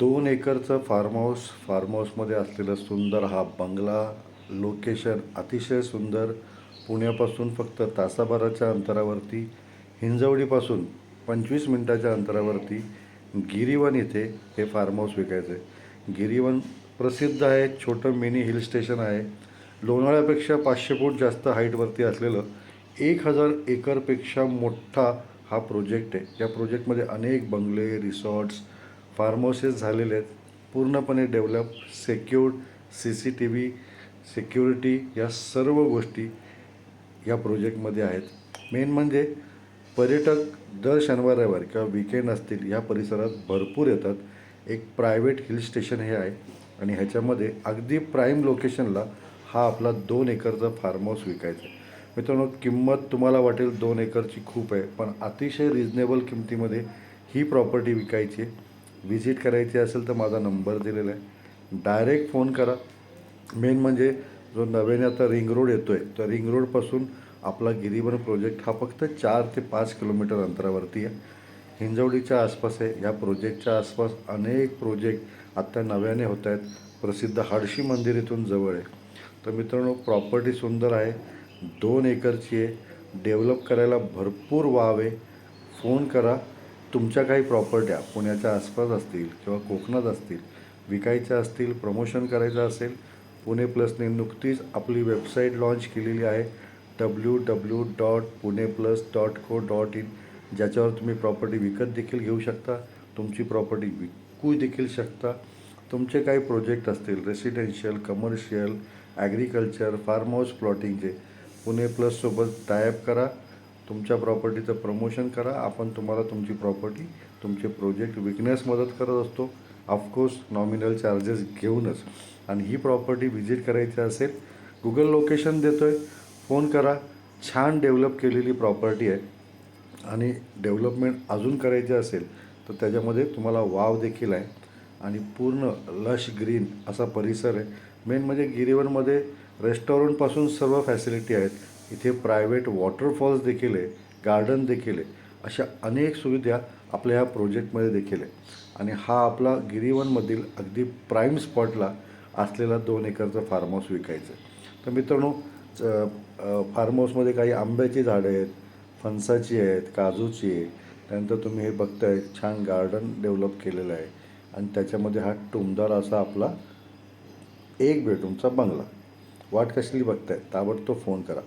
2 एकरचं form हाऊसमध्ये असलेला सुंदर हा बंगला. लोकेशन अतिशय सुंदर. पुण्यापासून फक्त तासाभराच्या अंतरावरती, हिंजवडीपासून 25 मिनिटाच्या अंतरावरती गिरीवन इथे हे फार्म हाऊस विकायचं आहे. गिरीवन प्रसिद्ध आहे, छोटं मिनी हिल स्टेशन आहे. लोणावळ्यापेक्षा 500 फूट जास्त हाईटवरती असलेलं 1000 एकरपेक्षा मोठा हा प्रोजेक्ट आहे. या प्रोजेक्टमध्ये अनेक बंगले, रिसॉर्ट्स, फार्म हाऊसेस झालेले आहेत. पूर्णपणे डेव्हलप, सेक्युर्ड, CCTV सिक्युरिटी या सर्व गोष्टी या प्रोजेक्टमध्ये आहेत. मेन म्हणजे पर्यटक दर शनिवार रविवार किंवा विकेंड असतील या परिसरात भरपूर येतात. एक प्रायव्हेट हिल स्टेशन हे आहे आणि ह्याच्यामध्ये अगदी प्राईम लोकेशनला हा आपला 2 एकरचा फार्म हाऊस विकायचा आहे. मित्रांनो, किंमत तुम्हाला वाटेल 2 एकरची खूप आहे, पण अतिशय रिजनेबल किमतीमध्ये ही प्रॉपर्टी विकायची आहे. विजिट करायची असेल तर माझा नंबर दिलेला आहे, डायरेक्ट फोन करा. मेन म्हणजे जो नव्याने आता रिंग रोड येतो आहे, तर रिंग रोडपासून आपला गिरीवन प्रोजेक्ट हा फक्त 4 ते 5 किलोमीटर अंतरावरती आहे. हिंजवडीच्या आसपास आहे. या प्रोजेक्टच्या आसपास अनेक प्रोजेक्ट आत्ता नव्याने होत आहेत. प्रसिद्ध हाडशी मंदिर इथून जवळ आहे. तर मित्रांनो, प्रॉपर्टी सुंदर आहे, 2 एकरची आहे. डेव्हलप करायला भरपूर वाव आहे. फोन करा. तुमच्या काही प्रॉपर्ट्या पुण्याच्या आसपास असतील किंवा कोकणात असतील, विकायच्या असतील, प्रमोशन करायचं असेल, पुणे प्लसने नुकतीच आपली वेबसाईट लॉन्च केलेली आहे www.puneplus.co.in, ज्याच्यावर तुम्ही प्रॉपर्टी विकत देखील घेऊ शकता, तुमची प्रॉपर्टी विकू देखील शकता. तुमचे काही प्रोजेक्ट असतील residential, commercial, agriculture, farm house प्लॉटिंगचे, पुणे प्लससोबत टायअप करा. तुमच्या प्रॉपर्टीचं प्रमोशन करा. आपण तुम्हाला तुमची प्रॉपर्टी, तुमचे प्रोजेक्ट विकण्यास मदत करत असतो, ऑफकोर्स नॉमिनल चार्जेस घेऊनच. आणि ही प्रॉपर्टी व्हिजिट करायची असेल, गुगल लोकेशन देतो आहे, फोन करा. छान डेव्हलप केलेली प्रॉपर्टी आहे आणि डेव्हलपमेंट अजून करायची असेल तर त्याच्यामध्ये तुम्हाला वाव देखील आहे आणि पूर्ण लश ग्रीन असा परिसर आहे. मेन म्हणजे गिरीवनमध्ये रेस्टॉरंटपासून सर्व फॅसिलिटी आहेत. इथे प्रायव्हेट वॉटरफॉल्स देखील आहे, गार्डन देखील आहे. अशा अनेक सुविधा आपल्या ह्या प्रोजेक्टमध्ये देखील आहे. आणि हा आपला गिरीवनमधील अगदी प्राईम स्पॉटला असलेला 2 एकरचा फार्म हाऊस विकायचं आहे. तर मित्रांनो, फार्म हाऊसमध्ये काही आंब्याची झाडं आहेत, फणसाची आहेत, काजूची आहे. त्यानंतर तुम्ही हे बघताय, छान गार्डन डेव्हलप केलेलं आहे आणि त्याच्यामध्ये हा टुमदार असा आपला 1 बेडरूमचा बंगला. वाट कसली बघताय, ताबडतोब फोन करा.